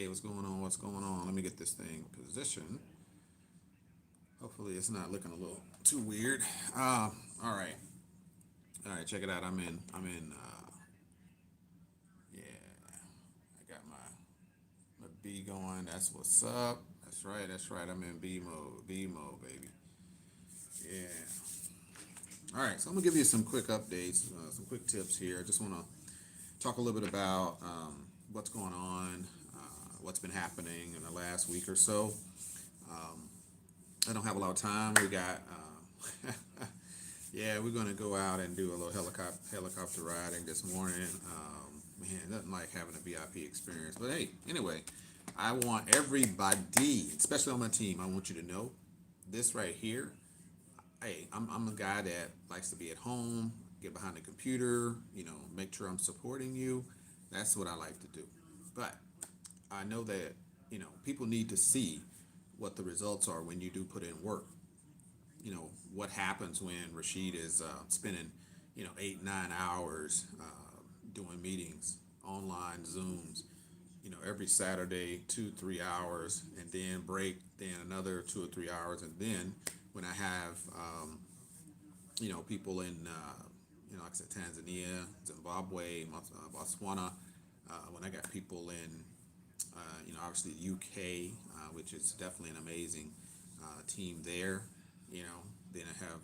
Hey, what's going on? What's going on? Let me get this thing positioned. Hopefully, it's not looking a little too weird. All right, all right. Check it out. Yeah, I got my B going. That's what's up. That's right. That's right. I'm in B mode. B mode, baby. Yeah. All right. So I'm gonna give you some quick updates, some quick tips here. I just want to talk a little bit about what's going on, what's been happening in the last week or so. I don't have a lot of time. We got, yeah, we're gonna go out and do a little helicopter riding this morning. Man, nothing like having a VIP experience. But hey, anyway, I want everybody, especially on my team, I want you to know this right here. Hey, I'm a guy that likes to be at home, get behind the computer, make sure I'm supporting you. That's what I like to do. But I know that, people need to see what the results are when you do put in work. What happens when Rashid is spending 8 9 hours doing meetings, online Zooms, every Saturday 2 3 hours, and then break, then another 2 or 3 hours, and then when I have people in like I said, Tanzania, Zimbabwe, Botswana, when I got people in obviously the UK, which is definitely an amazing team there. You know, then I have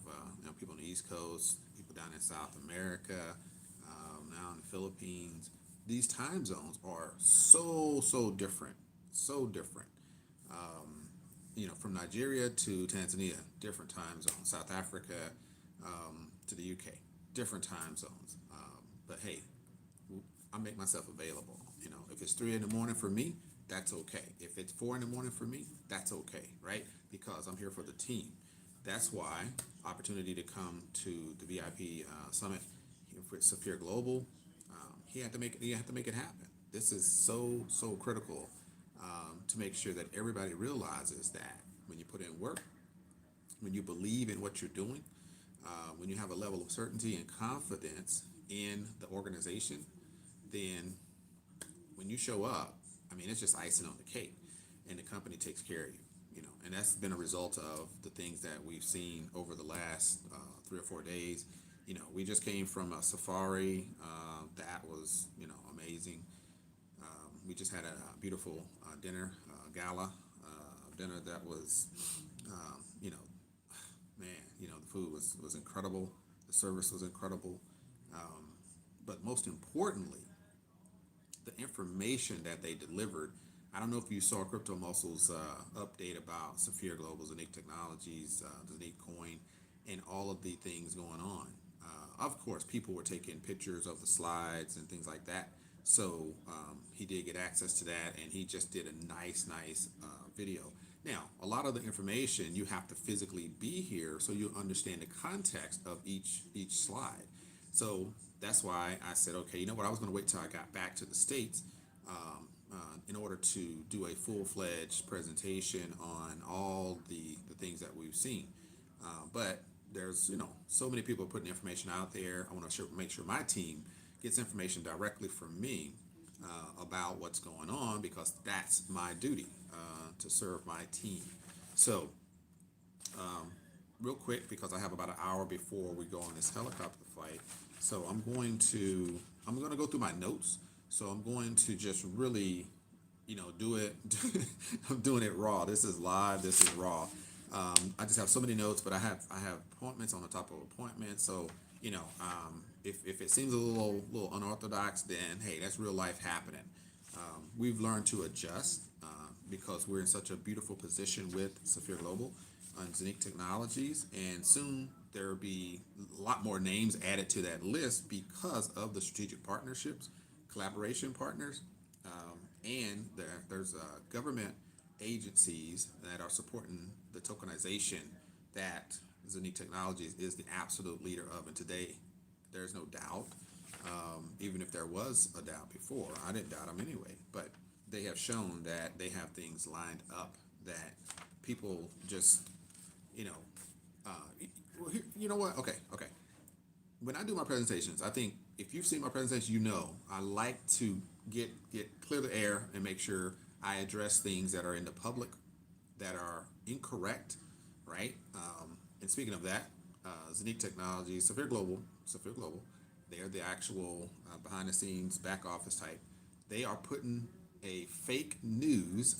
people on the East Coast, people down in South America, now in the Philippines. These time zones are so different, so different. From Nigeria to Tanzania, different time zones. South Africa to the UK, different time zones. But hey, I make myself available. If it's 3 in the morning for me, that's okay. If it's 4 in the morning for me, that's okay, right? Because I'm here for the team. That's why opportunity to come to the VIP summit with Safir Global. He had to make it. He had to make it happen. This is so critical to make sure that everybody realizes that when you put in work, when you believe in what you're doing, when you have a level of certainty and confidence in the organization, then when you show up, I mean, it's just icing on the cake, and the company takes care of you. And that's been a result of the things that we've seen over the last 3 or 4 days. We just came from a safari that was, amazing. We just had a beautiful dinner, gala dinner that was, you know, man, the food was incredible, the service was incredible, but most importantly, the information that they delivered. I don't know if you saw Crypto Muscle's update about Safir Global's unique technologies, the unique coin, and all of the things going on. Of course, people were taking pictures of the slides and things like that. So he did get access to that, and he just did a nice video. Now, a lot of the information you have to physically be here so you understand the context of each slide. So that's why I said, okay, you know what? I was going to wait till I got back to the States in order to do a full-fledged presentation on all the things that we've seen. But there's, so many people putting information out there. I want to make sure my team gets information directly from me about what's going on, because that's my duty to serve my team. So real quick, because I have about an hour before we go on this helicopter flight. So I'm going to go through my notes. So I'm going to just really, do it. I'm doing it raw. This is live. This is raw. I just have so many notes, but I have appointments on the top of appointments. So if it seems a little unorthodox, then hey, that's real life happening. We've learned to adjust because we're in such a beautiful position with Safir Global and Unique Technologies, and soon there will be a lot more names added to that list because of the strategic partnerships, collaboration partners, and there's government agencies that are supporting the tokenization that Unique Technologies is the absolute leader of. And today, there's no doubt, even if there was a doubt before, I didn't doubt them anyway, but they have shown that they have things lined up that people just, you know what? Okay. When I do my presentations, I think if you've seen my presentation, I like to get clear the air and make sure I address things that are in the public that are incorrect, right? And speaking of that, Zenique Technology, Safir Global, they're the actual behind the scenes back office type. They are putting a fake news,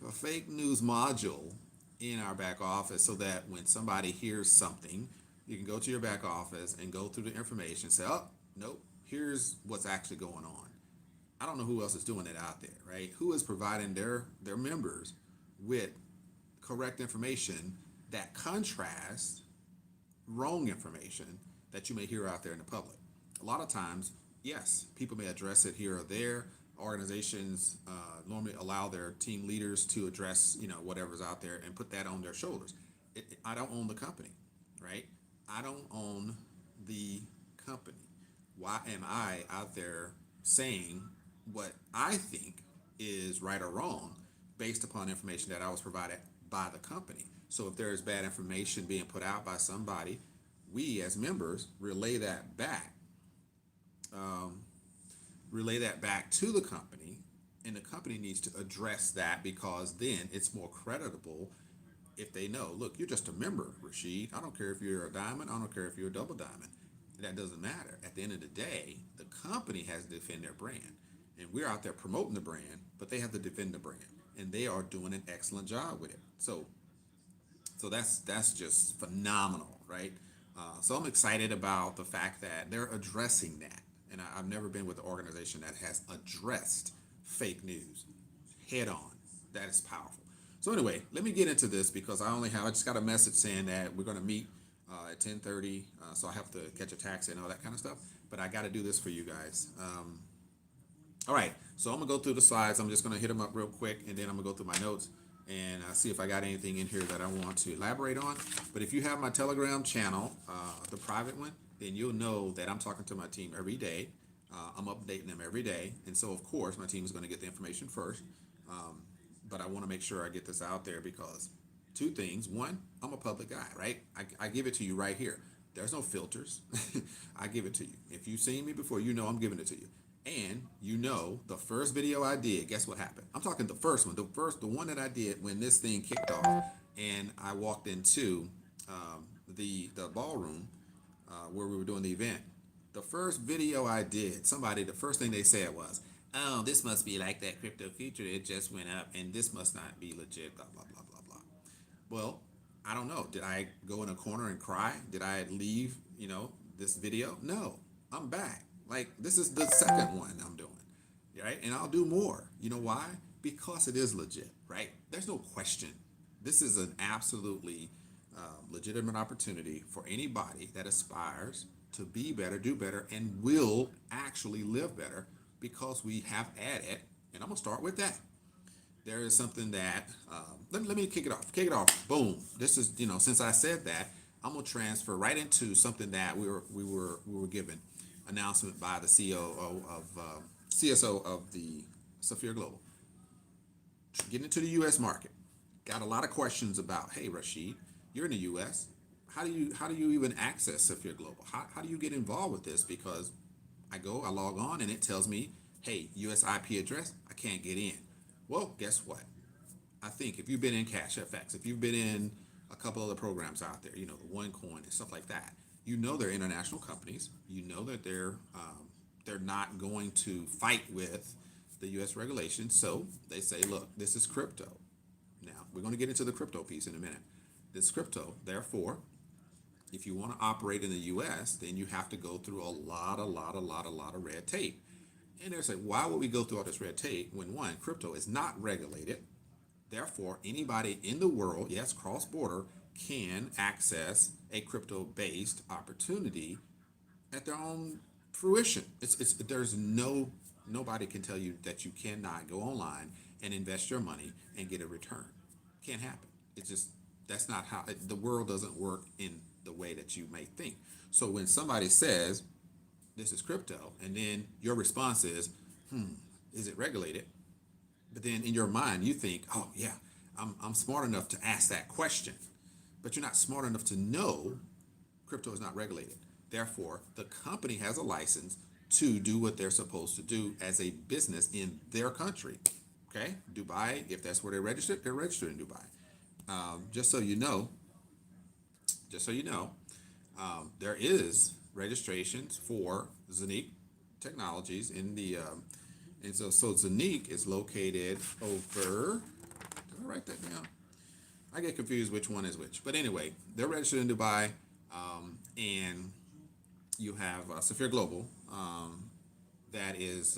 a fake news module in our back office so that when somebody hears something, you can go to your back office and go through the information, say, oh, nope, here's what's actually going on. I don't know who else is doing it out there, right? Who is providing their members with correct information that contrasts wrong information that you may hear out there in the public. A lot of times, yes, people may address it here or there. Organizations normally allow their team leaders to address, whatever's out there and put that on their shoulders. I don't own the company, right? I don't own the company. Why am I out there saying what I think is right or wrong based upon information that I was provided by the company? So if there is bad information being put out by somebody, we as members relay that back to the company, and the company needs to address that because then it's more creditable if they know, look, you're just a member, Rashid. I don't care if you're a diamond. I don't care if you're a double diamond. That doesn't matter. At the end of the day, the company has to defend their brand. And we're out there promoting the brand, but they have to defend the brand. And they are doing an excellent job with it. So that's just phenomenal, right? So I'm excited about the fact that they're addressing that. And I've never been with an organization that has addressed fake news head on. That is powerful. So anyway, let me get into this because I just got a message saying that we're going to meet at 10:30. So I have to catch a taxi and all that kind of stuff. But I got to do this for you guys. All right, so I'm gonna go through the slides. I'm just gonna hit them up real quick, and then I'm gonna go through my notes and see if I got anything in here that I want to elaborate on. But if you have my Telegram channel, the private one, then you'll know that I'm talking to my team every day. I'm updating them every day, and so of course my team is gonna get the information first. But I want to make sure I get this out there because two things. One, I'm a public guy, right? I give it to you right here. There's no filters. I give it to you. If you've seen me before, you know I'm giving it to you. And the first video I did, guess what happened? I'm talking the first one, the one that I did when this thing kicked off, and I walked into the ballroom where we were doing the event. The first video I did, the first thing they said was, "Oh, this must be like that crypto future. It just went up, and this must not be legit." Blah blah blah blah blah. Well, I don't know. Did I go in a corner and cry? Did I leave? This video? No, I'm back. Like, this is the second one I'm doing, right? And I'll do more. You know why? Because it is legit, right? There's no question. This is an absolutely legitimate opportunity for anybody that aspires to be better, do better, and will actually live better because we have added, and I'm going to start with that. There is something that, let me kick it off. Kick it off. Boom. This is, since I said that, I'm going to transfer right into something that we were given announcement by the CSO of the Safir Global. Getting into the U.S. market. Got a lot of questions about, hey, Rashid, you're in the U.S. How do you even access Safir Global? How do you get involved with this? Because I log on, and it tells me, hey, U.S. IP address, I can't get in. Well, guess what? I think if you've been in Cash FX, if you've been in a couple other programs out there, the OneCoin and stuff like that, they're international companies. That they're not going to fight with the U.S. regulations. So they say, look, this is crypto. Now, we're going to get into the crypto piece in a minute. This crypto, therefore, if you want to operate in the U.S., then you have to go through a lot of red tape. And they're saying, why would we go through all this red tape when, one, crypto is not regulated? Therefore, anybody in the world, yes, cross-border, can access a crypto-based opportunity at their own fruition. Nobody can tell you that you cannot go online and invest your money and get a return. Can't happen. That's not how the world doesn't work in the way that you may think. So when somebody says this is crypto, and then your response is, is it regulated? But then in your mind you think, oh yeah, I'm smart enough to ask that question. But you're not smart enough to know crypto is not regulated. Therefore, the company has a license to do what they're supposed to do as a business in their country. Okay, Dubai, if that's where they're registered in Dubai. Just so you know, just so you know, there is registrations for Zanique Technologies in the, and so Zanique is located over. Did I write that down? I get confused which one is which. But anyway, they're registered in Dubai, and you have Safir Global that is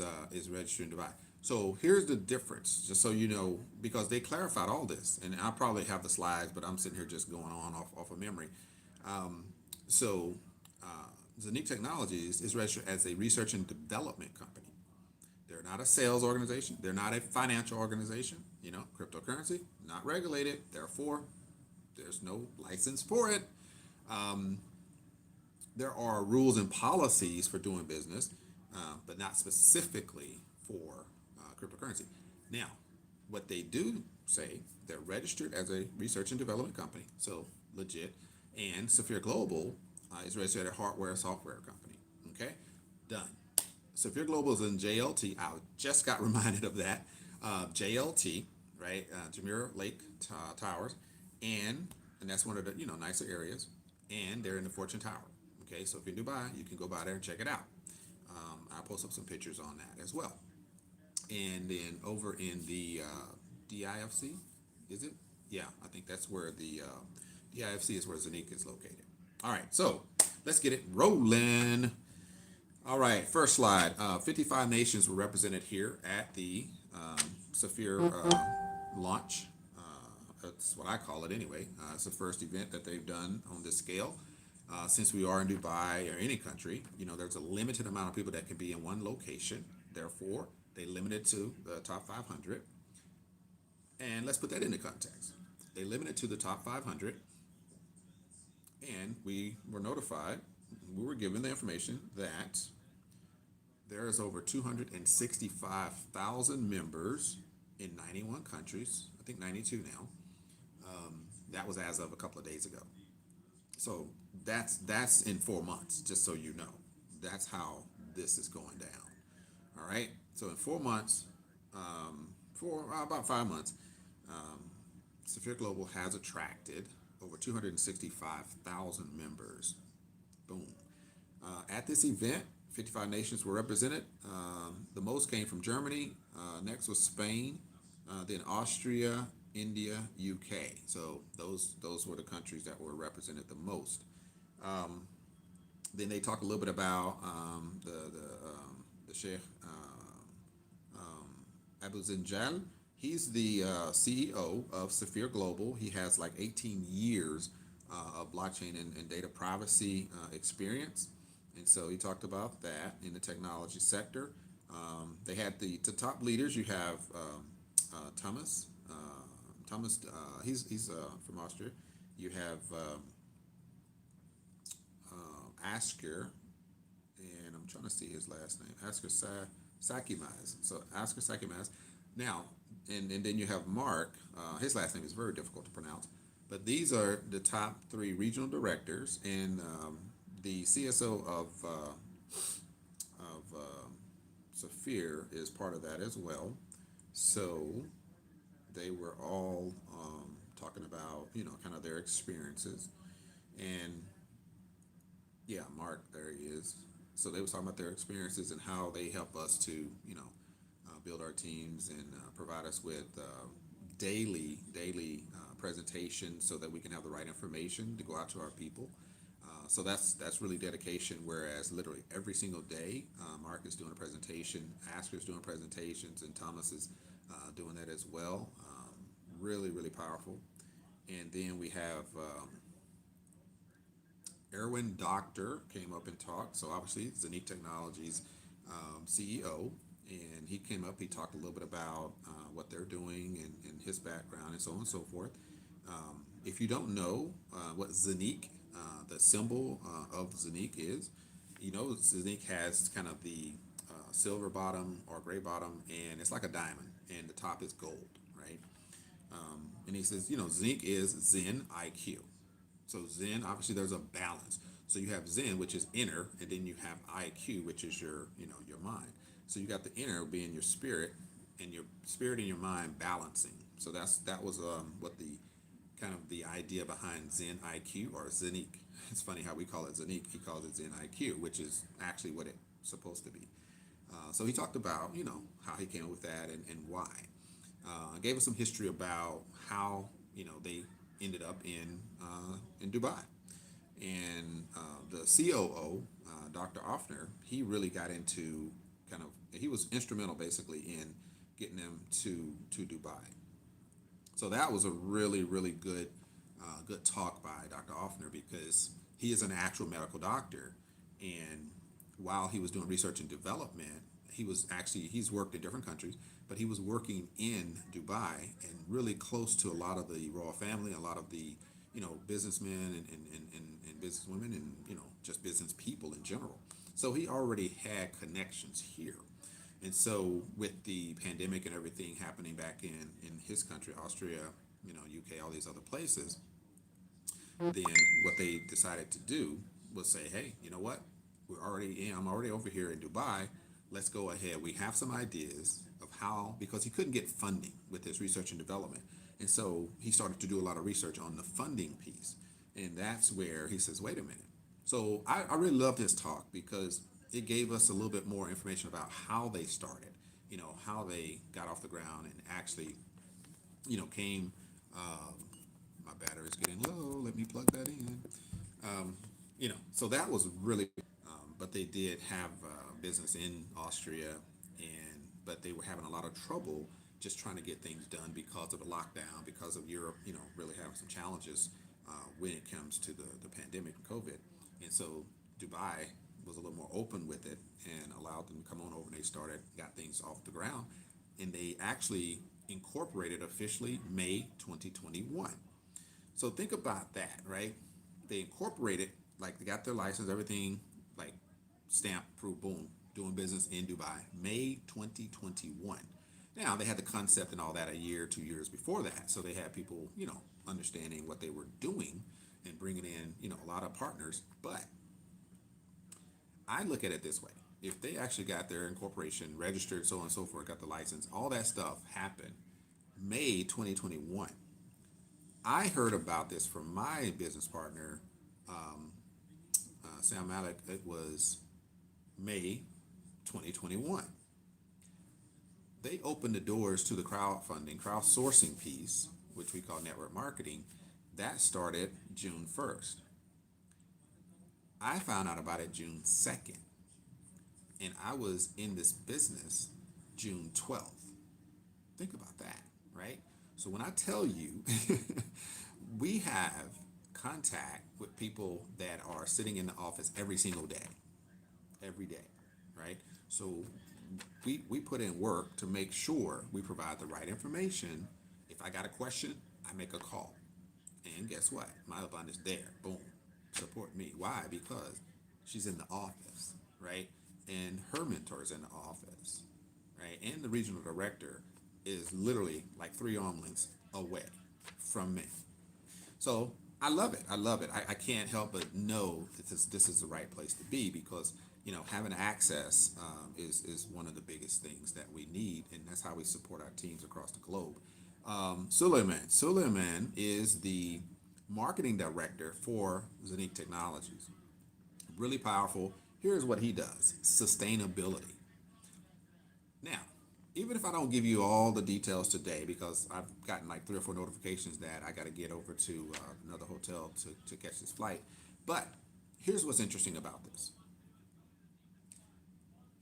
registered in Dubai. So here's the difference, just so you know, because they clarified all this, and I probably have the slides, but I'm sitting here just going on off of memory. So Zanique Technologies is registered as a research and development company. They're not a sales organization. They're not a financial organization. You know, cryptocurrency, not regulated. Therefore, there's no license for it. Um, there are rules and policies for doing business, but not specifically for cryptocurrency. Now, what they do say, they're registered as a research and development company, so legit, and Safir Global is registered as a hardware and software company. Okay, done. Safir Global is in JLT. I just got reminded of that. JLT, right? Jumeirah Lake Towers, and that's one of the nicer areas, and they're in the Fortune Tower. Okay, so if you're in Dubai, you can go by there and check it out. I'll post up some pictures on that as well. And then over in the DIFC, is it? Yeah, I think that's where the DIFC is where Zanique is located. All right, so let's get it rolling. All right, first slide. 55 nations were represented here at the Safir launch. That's what I call it anyway. It's the first event that they've done on this scale. Since we are in Dubai or any country, there's a limited amount of people that can be in one location. Therefore, they limited to the top 500. And let's put that into context. They limited to the top 500, and we were notified, we were given the information that there is over 265,000 members in 91 countries. I think 92 now. That was as of a couple of days ago. So that's in 4 months, just so you know. That's how this is going down. All right. So in 4 months, for about 5 months, Safir Global has attracted over 265,000 members. Boom. At this event, 55 nations were represented. The most came from Germany. Next was Spain, then Austria, India, UK. So those were the countries that were represented the most. Then they talk a little bit about the Sheikh Abu Zinjal. He's the CEO of Safir Global. He has like 18 years of blockchain and data privacy experience. And so he talked about that in the technology sector. They had the top leaders. You have Thomas. He's from Austria. You have Asker, and I'm trying to see his last name. Asker Sakimaz. So Asker Sakimaz. Now, and then you have Mark. His last name is very difficult to pronounce. But these are the top 3 regional directors, and the CSO of Safir is part of that as well. So they were all talking about kind of their experiences, and yeah, Mark, there he is. So they was talking about their experiences and how they help us to build our teams and provide us with daily presentations so that we can have the right information to go out to our people. So that's really dedication. Whereas literally every single day, Mark is doing a presentation, Asker's doing presentations, and Thomas is doing that as well. Really, really powerful. And then we have Erwin Doctor came up and talked. So obviously, Zanique Technologies CEO, and he came up. He talked a little bit about what they're doing and his background and so on and so forth. If you don't know what Zanique, the symbol of Zanique is, Zanique has kind of the silver bottom or gray bottom, and it's like a diamond, and the top is gold, right? And he says, Zanique is Zen IQ. So Zen, obviously, there's a balance. So you have Zen, which is inner, and then you have IQ, which is your mind. So you got the inner being your spirit, and your spirit and your mind balancing. So that was what the kind of the idea behind Zen IQ or Zenique. It's funny how we call it Zenique. He calls it Zen IQ, which is actually what it's supposed to be. So he talked about how he came up with that and why. Gave us some history about how they ended up in Dubai, and the COO, Dr. Offner, he really got into he was instrumental basically in getting them to Dubai. So that was a really really good talk by Dr. Offner because he is an actual medical doctor, and while he was doing research and development, he's worked in different countries, but he was working in Dubai and really close to a lot of the royal family, a lot of the businessmen and businesswomen and just business people in general. So he already had connections here. And so with the pandemic and everything happening back in his country, Austria, UK, all these other places, then what they decided to do was say, hey, you know what? I'm already over here in Dubai. Let's go ahead. We have some ideas of how, because he couldn't get funding with his research and development. And so he started to do a lot of research on the funding piece. And that's where he says, wait a minute. So I really loved his talk because it gave us a little bit more information about how they started, how they got off the ground and actually, came. My battery's getting low. Let me plug that in. So that was really, but they did have business in Austria, but they were having a lot of trouble just trying to get things done because of the lockdown, because of Europe, really having some challenges when it comes to the pandemic and COVID. And so Dubai was a little more open with it and allowed them to come on over, and they got things off the ground, and they actually incorporated officially May 2021. So think about that, right? They incorporated, like they got their license, everything, like stamp, proof, boom, doing business in Dubai, May 2021. Now they had the concept and all that a year, 2 years before that, so they had people, understanding what they were doing and bringing in, a lot of partners. But I look at it this way: if they actually got their incorporation registered, so on and so forth, got the license, all that stuff happened May 2021. I heard about this from my business partner, Sam Malik. It was May 2021. They opened the doors to the crowdsourcing piece, which we call network marketing. That started June 1st. I found out about it June 2nd, and I was in this business June 12th. Think about that, right? So when I tell you, we have contact with people that are sitting in the office every day, right? So we put in work to make sure we provide the right information. If I got a question, I make a call. And guess what? My upline is there. Boom. Support me. Why? Because she's in the office, right? And her mentor is in the office, right? And the regional director is literally like 3 arm lengths away from me. So I love it. I love it. I can't help but know that this is the right place to be because having access is one of the biggest things that we need, and that's how we support our teams across the globe. Suleiman is the marketing director for Zenique Technologies. Really powerful. Here's what he does: sustainability. Now, even if I don't give you all the details today, because I've gotten like 3 or 4 notifications that I got to get over to another hotel to catch this flight, but here's what's interesting about this.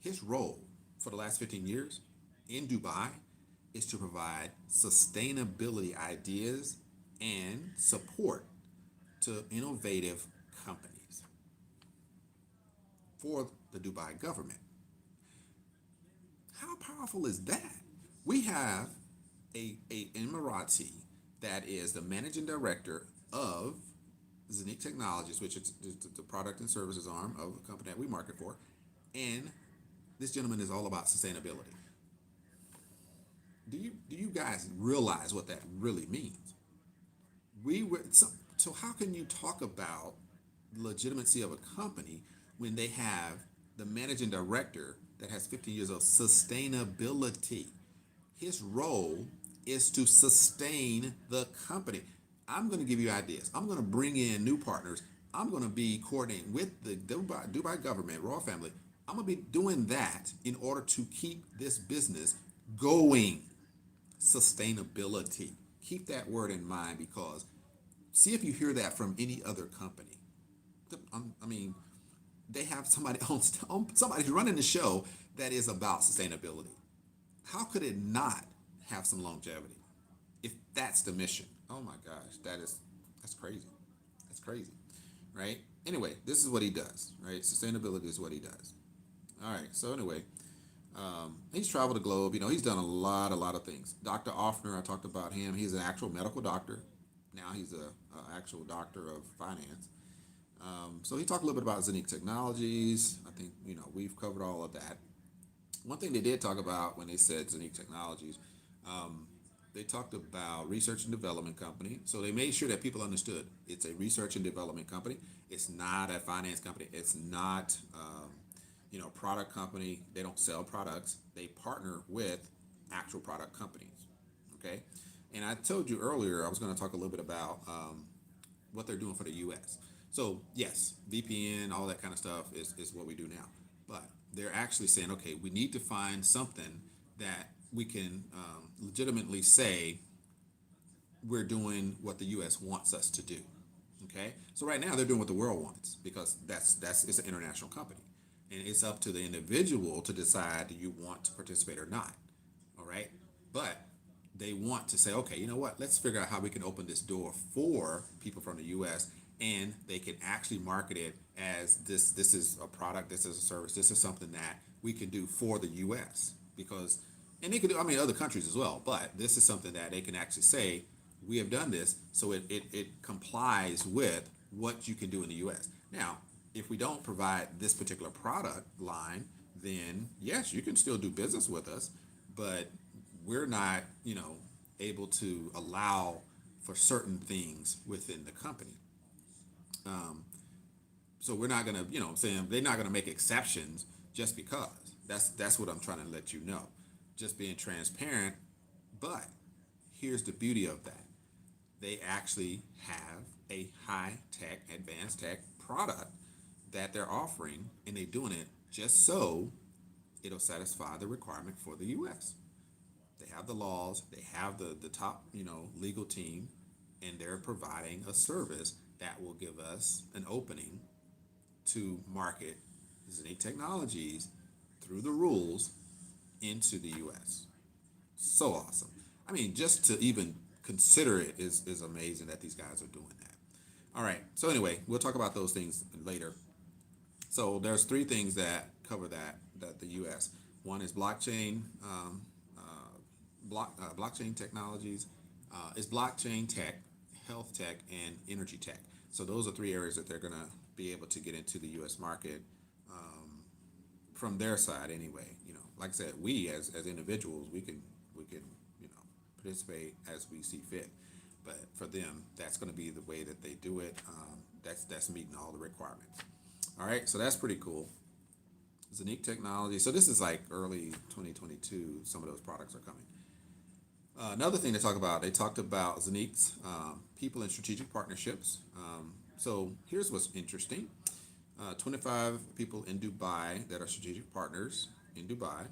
His role for the last 15 years in Dubai is to provide sustainability ideas and support to innovative companies for the Dubai government. How powerful is that? We have a Emirati that is the managing director of Zenique Technologies, which is the product and services arm of the company that we market for, and this gentleman is all about sustainability. Do you guys realize what that really means? So how can you talk about the legitimacy of a company when they have the managing director that has 15 years of sustainability? His role is to sustain the company. I'm going to give you ideas. I'm going to bring in new partners. I'm going to be coordinating with the Dubai government, royal family. I'm going to be doing that in order to keep this business going. Sustainability. Keep that word in mind because see if you hear that from any other company. I mean, they have somebody on somebody's running the show that is about sustainability. How could it not have some longevity if that's the mission? Oh my gosh, that's crazy. That's crazy, right? Anyway, this is what he does, right? Sustainability is what he does. All right. So anyway, he's traveled the globe. He's done a lot of things. Dr. Offner, I talked about him. He's an actual medical doctor. Now he's a actual doctor of finance. So he talked a little bit about Zenic Technologies. I think we've covered all of that. One thing they did talk about when they said Zenic Technologies, um, they talked about research and development company. So they made sure that people understood it's a research and development company. It's not a finance company. It's not product company. They don't sell products. They partner with actual product companies. Okay, and I told you earlier I was going to talk a little bit about what they're doing for the U.S. So yes, VPN, all that kind of stuff is what we do now. But they're actually saying, okay, we need to find something that we can legitimately say we're doing what the U.S. wants us to do. Okay, so right now they're doing what the world wants because that's it's an international company, and it's up to the individual to decide do you want to participate or not. All right, but they want to say, okay, you know what? Let's figure out how we can open this door for people from the U.S. and they can actually market it as this. This is a product. This is a service. This is something that we can do for the U.S. because, and they could do. I mean, other countries as well. But this is something that they can actually say we have done this, so it complies with what you can do in the U.S. Now, if we don't provide this particular product line, then yes, you can still do business with us, but we're not, able to allow for certain things within the company. Um, so we're not gonna, I'm saying they're not gonna make exceptions just because. That's what I'm trying to let you know. Just being transparent, but here's the beauty of that. They actually have a high tech, advanced tech product that they're offering, and they're doing it just so it'll satisfy the requirement for the U.S. They have the laws, they have the top, legal team, and they're providing a service that will give us an opening to market Zenith Technologies through the rules into the U.S. So awesome. I mean, just to even consider it is amazing that these guys are doing that. All right. So anyway, we'll talk about those things later. So there's three things that cover that the U.S. One is blockchain, blockchain technologies, is blockchain tech, health tech, and energy tech. So those are three areas that they're gonna be able to get into the U.S. market from their side anyway. Like I said, we as individuals, we can participate as we see fit. But for them, that's going to be the way that they do it. That's meeting all the requirements. All right, so that's pretty cool. Zenic Technology. So this is like early 2022. Some of those products are coming. Another thing they talked about Zenic's people and strategic partnerships. So here's what's interesting. 25 people in Dubai that are strategic partners in Dubai.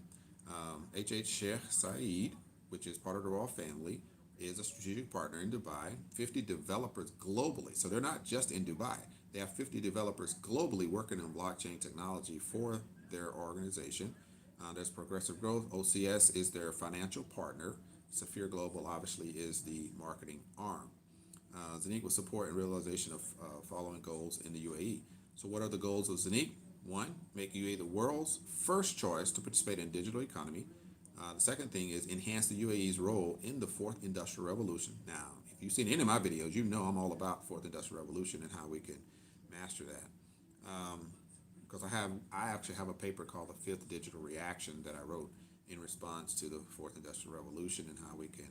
Sheikh Saeed, which is part of the royal family, is a strategic partner in Dubai. 50 developers globally. So they're not just in Dubai. They have 50 developers globally working on blockchain technology for their organization. There's Progressive Growth. OCS is their financial partner. Safir Global obviously is the marketing arm. Zenic will support and realization of following goals in the UAE. So what are the goals of Zenic? One, make UAE the world's first choice to participate in digital economy. The second thing is enhance the UAE's role in the fourth industrial revolution. Now, if you've seen any of my videos, you know I'm all about fourth industrial revolution and how we can master that. Because I actually have a paper called the fifth digital reaction that I wrote in response to the fourth industrial revolution and how we can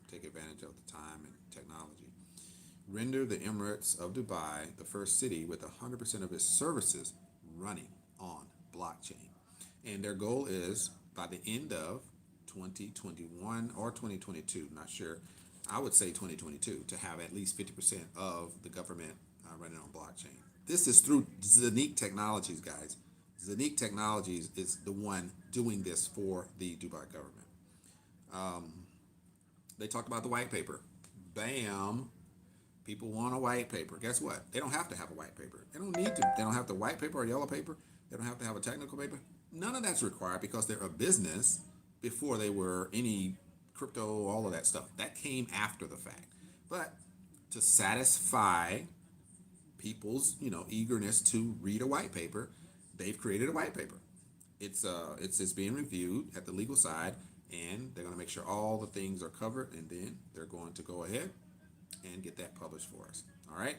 take advantage of the time and technology. Render the Emirates of Dubai the first city with 100% of its services running on blockchain. And their goal is by the end of 2021 or 2022, not sure. I would say 2022 to have at least 50% of the government running on blockchain. This is through Zanique Technologies, guys. Zanique Technologies is the one doing this for the Dubai government. They talked about the white paper. Bam. People want a white paper. Guess what? They don't have to have a white paper. They don't need to. They don't have the white paper or yellow paper. They don't have to have a technical paper. None of that's required because they're a business before they were any crypto, all of that stuff. That came after the fact. But to satisfy people's, eagerness to read a white paper, they've created a white paper. It's being reviewed at the legal side, and they're going to make sure all the things are covered, and then they're going to go ahead and get that published for us. All right.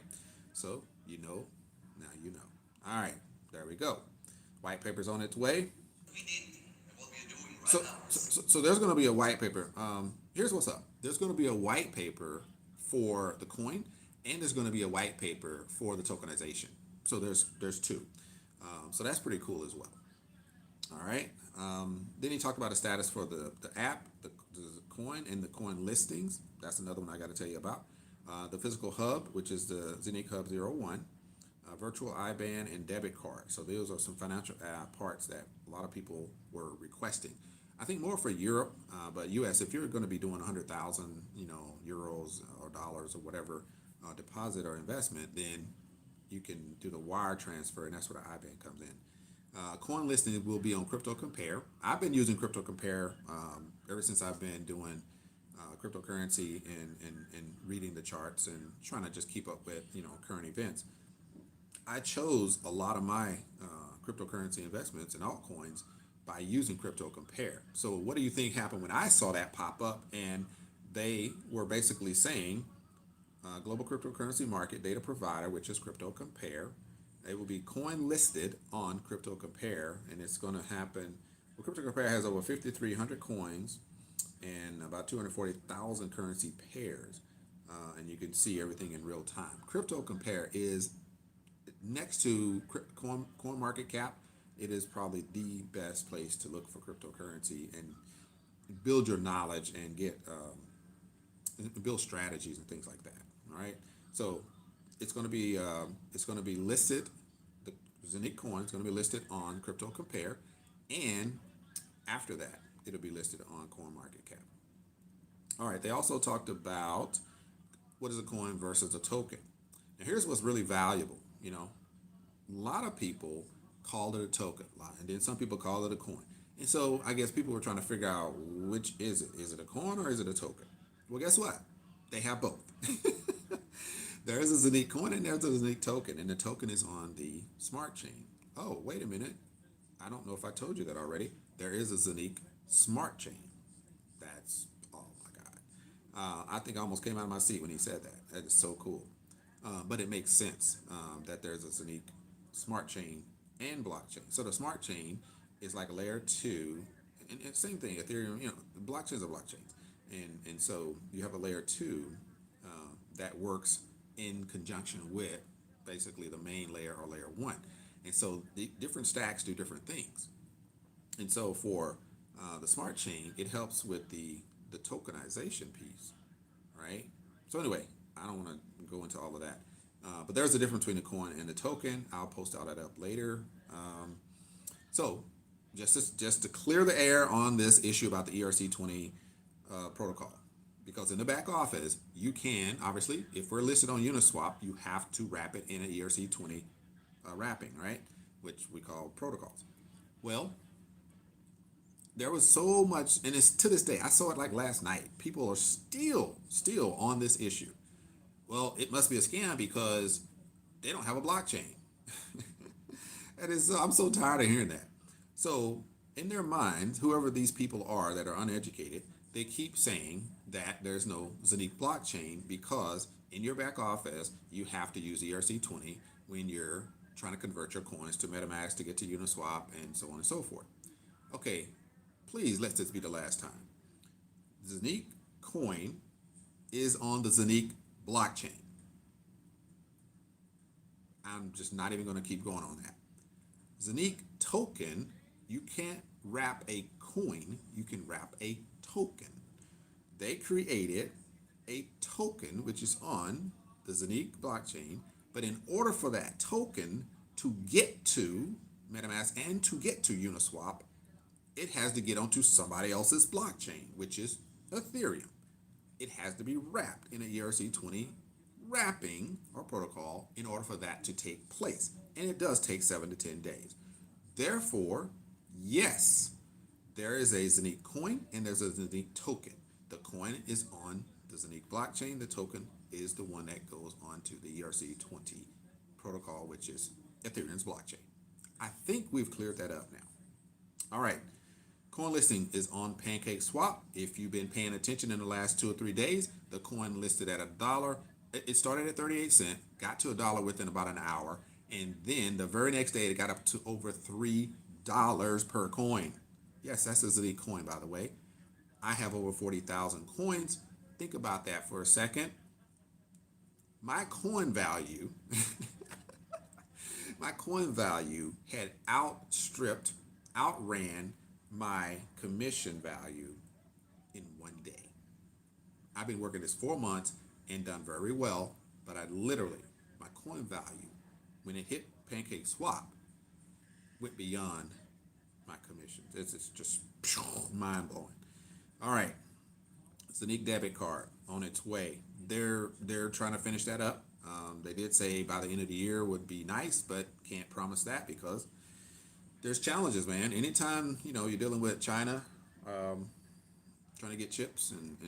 So now you know. All right, there we go. White paper's on its way. So there's going to be a white paper. Here's what's up. There's going to be a white paper for the coin, and there's going to be a white paper for the tokenization. So there's two. So that's pretty cool as well. All right. Then he talked about the status for the app, the coin, and the coin listings. That's another one I got to tell you about. The physical hub, which is the Zanique Hub 01, virtual IBAN, and debit card. So those are some financial parts that a lot of people were requesting. I think more for Europe, but U.S. If you're going to be doing 100,000, euros or dollars or whatever deposit or investment, then you can do the wire transfer, and that's where the IBAN comes in. Coin listing will be on Crypto Compare. I've been using Crypto Compare ever since I've been doing cryptocurrency and reading the charts and trying to just keep up with current events. I chose a lot of my cryptocurrency investments and altcoins by using Crypto Compare. So what do you think happened when I saw that pop up? And they were basically saying global cryptocurrency market data provider, which is Crypto Compare. It will be coin listed on Crypto Compare, and it's going to happen. Well, Crypto Compare has over 5,300 coins and about 240,000 currency pairs, and you can see everything in real time. Crypto Compare is next to CoinMarketCap. It is probably the best place to look for cryptocurrency and build your knowledge and get build strategies and things like that. All right, so it's going to be listed. The Zanique coin is going to be listed on Crypto Compare, and after that, it'll be listed on CoinMarketCap. All right, they also talked about what is a coin versus a token. Now, here's what's really valuable. A lot of people call it a token, and then some people call it a coin. And so I guess people were trying to figure out which is it. Is it a coin or is it a token? Well, guess what? They have both. There is a Zanique coin and there's a Zanique token, and the token is on the smart chain. Oh, wait a minute. I don't know if I told you that already. There is a Zanique smart chain. That's, oh my God. I think I almost came out of my seat when he said that. That is so cool. But it makes sense that there's a Zanique smart chain and blockchain. So the smart chain is like a layer 2, and same thing, Ethereum, blockchains are blockchains. And so you have a layer 2 that works in conjunction with basically the main layer or layer 1. And so the different stacks do different things. And so for the smart chain, it helps with the tokenization piece, right? So anyway, I don't want to go into all of that. But there's a difference between the coin and the token. I'll post all that up later. So just to clear the air on this issue about the ERC20 protocol, because in the back office, you can, obviously, if we're listed on Uniswap, you have to wrap it in an ERC20 wrapping, right? Which we call protocols. Well, there was so much, and it's to this day, I saw it like last night. People are still on this issue. Well, it must be a scam because they don't have a blockchain. That is, I'm so tired of hearing that. So in their minds, whoever these people are that are uneducated, they keep saying that there's no Zanique blockchain because in your back office, you have to use ERC20 when you're trying to convert your coins to MetaMask to get to Uniswap and so on and so forth. Okay, please let this be the last time. Zanique coin is on the Zanique blockchain. I'm just not even going to keep going on that. Zanique token, you can't wrap a coin, you can wrap a token. They created a token which is on the Zonique blockchain, but in order for that token to get to MetaMask and to get to Uniswap, it has to get onto somebody else's blockchain, which is Ethereum. It has to be wrapped in a ERC20 wrapping or protocol in order for that to take place. And it does take 7 to 10 days. Therefore, yes, there is a Zonique coin and there's a Zonique token. The coin is on the Zonique blockchain. The token is the one that goes onto the ERC20 protocol, which is Ethereum's blockchain. I think we've cleared that up now. All right. Coin listing is on PancakeSwap. If you've been paying attention in the last 2 or 3 days, the coin listed at $1. It started at 38 cents, got to $1 within about an hour, and then the very next day it got up to over $3 per coin. Yes, that's a Zonique coin, by the way. I have over 40,000 coins. Think about that for a second. My coin value, my coin value had outran my commission value in 1 day. I've been working this 4 months and done very well, but my coin value, when it hit PancakeSwap, went beyond my commissions. It's just mind blowing. All right, Zonique debit card on its way. They're trying to finish that up. They did say by the end of the year would be nice, but can't promise that because there's challenges, man. Anytime you're dealing with China, trying to get chips and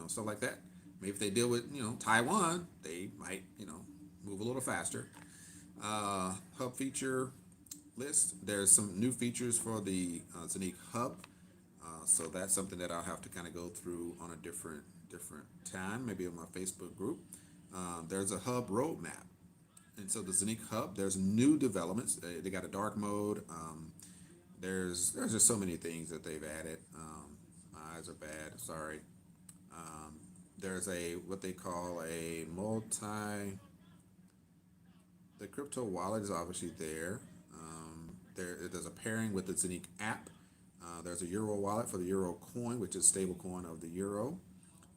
stuff like that. Maybe if they deal with Taiwan, they might move a little faster. Hub feature list. There's some new features for the Zonique Hub. So that's something that I'll have to kind of go through on a different time, maybe on my Facebook group. There's a hub roadmap. And so the Zonique Hub, there's new developments. They got a dark mode. There's just so many things that they've added. My eyes are bad. Sorry. There's what they call a the crypto wallet is obviously there. There's a pairing with the Zonique app. There's a Euro wallet for the Euro coin, which is stable coin of the Euro.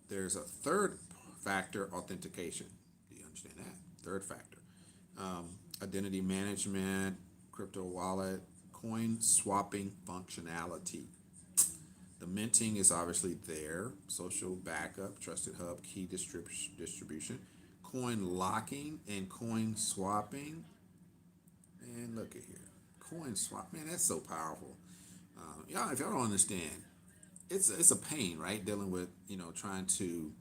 There's a third factor authentication. Do you understand that? Third factor. Identity management, crypto wallet, coin swapping functionality. The minting is obviously there. Social backup, trusted hub, key distribution, coin locking and coin swapping. And look at here, coin swap. Man, that's so powerful. Y'all, if y'all don't understand, it's a pain, right? Dealing with trying to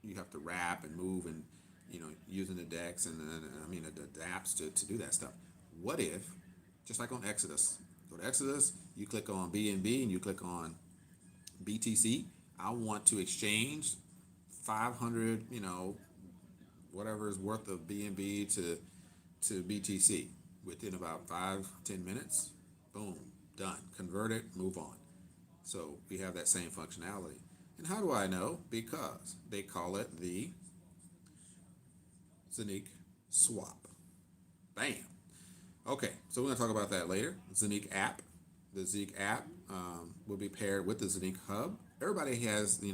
you have to wrap and move and using the decks and the apps to do that stuff. What if, just like on Exodus, go to Exodus, you click on BNB and you click on BTC. I want to exchange 500, whatever is worth of BNB to BTC within about 5-10 minutes. Boom, done. Convert it, move on. So we have that same functionality. And how do I know? Because they call it the Zonique swap. Bam. Okay, so we're going to talk about that later. Zonique app. The Zonique app will be paired with the Zonique hub. Everybody has, the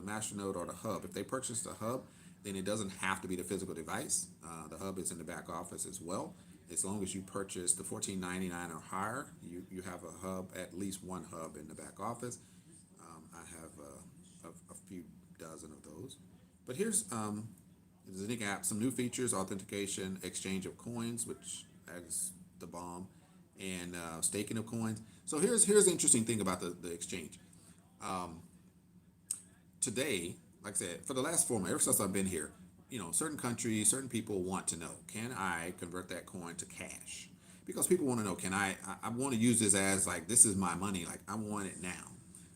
masternode or the hub. If they purchase the hub, then it doesn't have to be the physical device. The hub is in the back office as well. As long as you purchase the $14.99 or higher, you have a hub, at least one hub in the back office. I have a few dozen of those. But here's the Zonique app, some new features: authentication, exchange of coins, which is the bomb, and staking of coins. So here's the interesting thing about the exchange. Today, like I said, for the last 4 months, ever since I've been here, certain countries, certain people want to know, can I convert that coin to cash? Because people want to know, I want to use this as like, this is my money, like I want it now.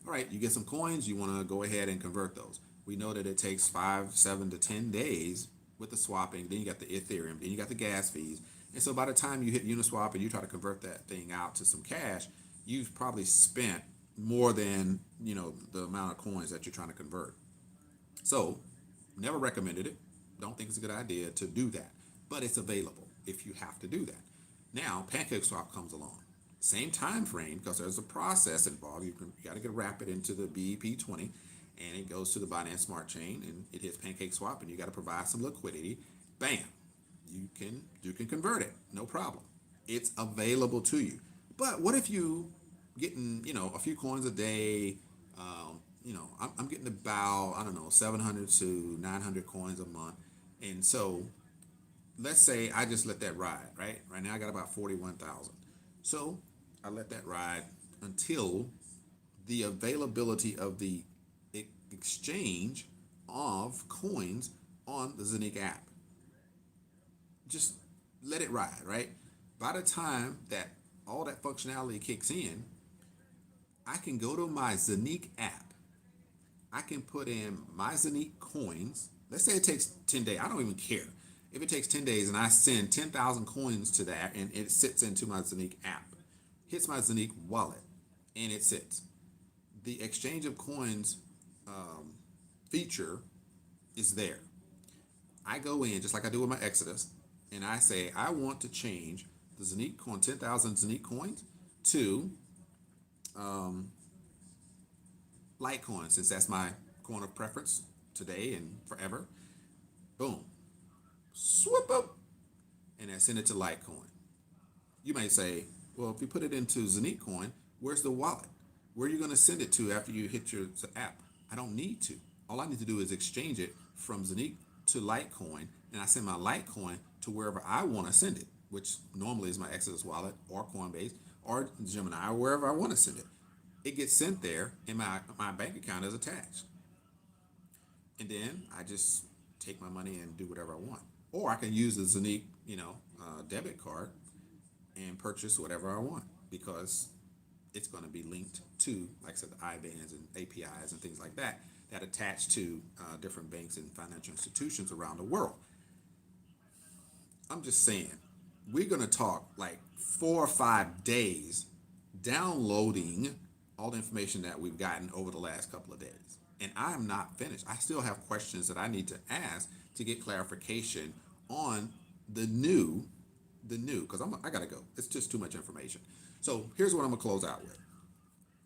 All right, you get some coins, you want to go ahead and convert those. We know that it takes 5, 7 to 10 days with the swapping. Then you got the Ethereum, then you got the gas fees. And so by the time you hit Uniswap and you try to convert that thing out to some cash, you've probably spent more than, the amount of coins that you're trying to convert. So never recommended it. Don't think it's a good idea to do that. But it's available if you have to do that. Now, PancakeSwap comes along. Same time frame because there's a process involved. You got to get wrap it into the BEP20, and it goes to the Binance Smart Chain, and it hits Pancake Swap, and you got to provide some liquidity. Bam, you can convert it, no problem. It's available to you. But what if you getting a few coins a day? I'm getting about, I don't know, 700 to 900 coins a month, and so let's say I just let that ride. Right now I got about 41,000. So I let that ride until the availability of the exchange of coins on the Zanique app. Just let it ride, right? By the time that all that functionality kicks in, I can go to my Zanique app. I can put in my Zanique coins. Let's say it takes 10 days. I don't even care. If it takes 10 days and I send 10,000 coins to that and it sits into my Zanique app, hits my Zanique wallet, and it sits. The exchange of coins feature is there. I go in just like I do with my Exodus, and I say I want to change the Zanique coin, 10,000 Zanique coins, to Litecoin, since that's my coin of preference today and forever. Boom, swoop up, and I send it to Litecoin. You may say, well, if you put it into Zanique coin, where's the wallet? Where are you going to send it to after you hit your app? I don't need to. All I need to do is exchange it from Zanique to Litecoin, and I send my Litecoin to wherever I want to send it, which normally is my Exodus wallet or Coinbase or Gemini or wherever I want to send it. It gets sent there, and my bank account is attached. And then I just take my money and do whatever I want. Or I can use the Zanique, debit card and purchase whatever I want because it's going to be linked to, like I said, the IBANs and APIs and things like that attach to different banks and financial institutions around the world. I'm just saying, we're going to talk like 4 or 5 days downloading all the information that we've gotten over the last couple of days. And I am not finished. I still have questions that I need to ask to get clarification on because I gotta go. It's just too much information. So here's what I'm gonna close out with.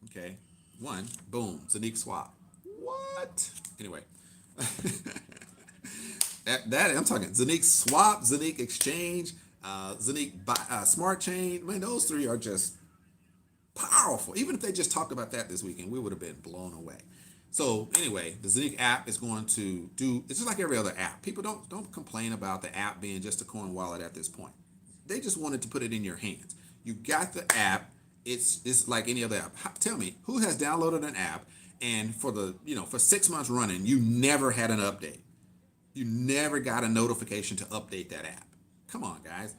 Okay, one, boom, Zanique swap. What? Anyway, that I'm talking Zanique swap, Zanique exchange, Zanique smart chain. Man, those three are just powerful. Even if they just talked about that this weekend, we would have been blown away. So anyway, the Zanique app is going to do. It's just like every other app. People don't complain about the app being just a coin wallet at this point. They just wanted to put it in your hands. You got the app. It's like any other app. Tell me, who has downloaded an app and for 6 months running, you never had an update? You never got a notification to update that app. Come on, guys.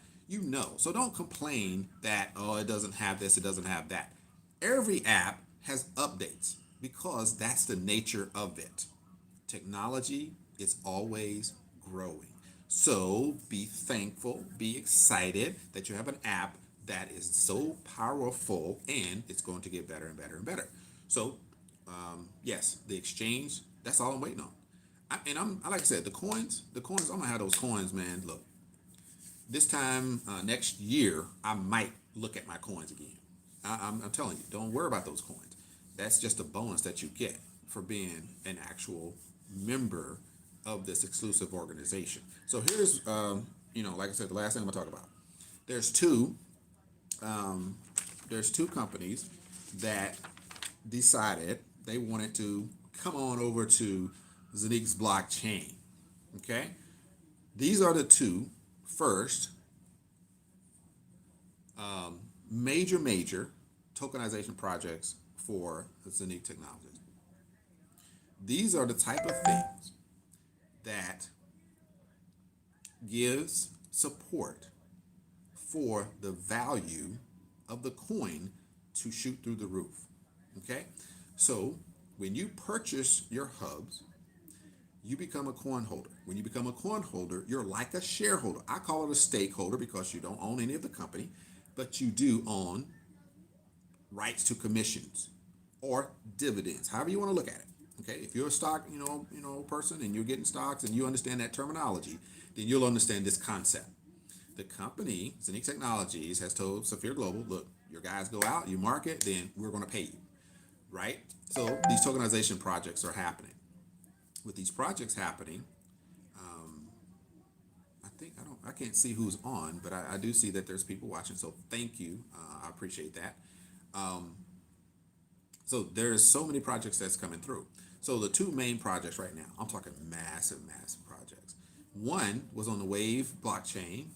So don't complain that, oh, it doesn't have this, it doesn't have that. Every app has updates because that's the nature of it. Technology is always growing. So be thankful, be excited that you have an app that is so powerful, and it's going to get better and better and better. So, yes, the exchange, that's all I'm waiting on. Like I said, the coins, I'm gonna have those coins, man. Look, this time next year, I might look at my coins again. I'm telling you, don't worry about those coins. That's just a bonus that you get for being an actual member of this exclusive organization. So here's, like I said, the last thing I'm gonna talk about. There's two companies that decided they wanted to come on over to Zanique's blockchain. Okay, these are the two first major tokenization projects for Zanique technologies. These are the type of things that gives support for the value of the coin to shoot through the roof. Okay, so when you purchase your hubs, you become a coin holder. When you become a coin holder, you're like a shareholder. I call it a stakeholder because you don't own any of the company, but you do own rights to commissions or dividends, however you want to look at it. Okay, if you're a stock, person, and you're getting stocks and you understand that terminology, then you'll understand this concept. The company, Zenith Technologies, has told Safir Global, look, your guys go out, you market, then we're going to pay you, right? So these tokenization projects are happening. With these projects happening, I can't see who's on, but I do see that there's people watching. So thank you. I appreciate that. So there's so many projects that's coming through. So the two main projects right now, I'm talking massive, massive projects. One was on the Wave blockchain.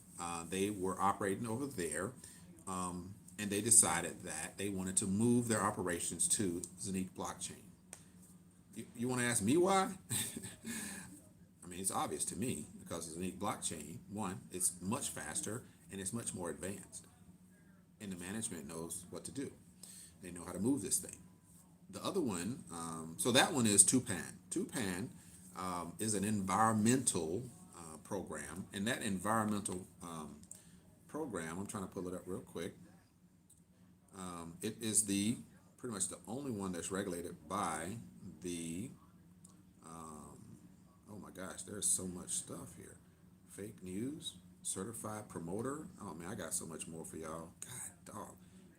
They were operating over there, and they decided that they wanted to move their operations to Zenith blockchain. You want to ask me why? I mean, it's obvious to me because it's a unique blockchain. One, it's much faster and it's much more advanced. And the management knows what to do. They know how to move this thing. The other one, so that one is Tupan. Tupan is an environmental program. And that environmental program, I'm trying to pull it up real quick. It is pretty much the only one that's regulated by the oh my gosh, there's so much stuff here. Fake news, certified promoter. Oh man, I got so much more for y'all. God dog.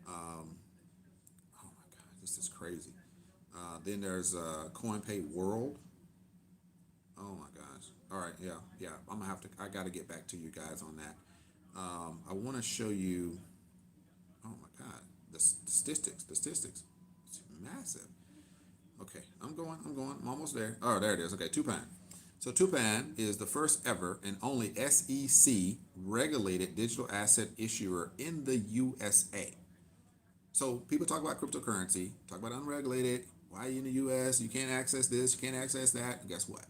Oh my god, this is crazy. Then there's CoinPay World. Oh my gosh. All right, yeah. I'm gonna have to. I got to get back to you guys on that. I want to show you. Oh my god, the statistics. The statistics. It's massive. Okay, I'm going. I'm almost there. Oh, there it is. Okay, Tupan. So Tupan is the first ever and only SEC regulated digital asset issuer in the USA. So people talk about cryptocurrency, talk about unregulated. Why are you in the US? You can't access this, you can't access that. And guess what?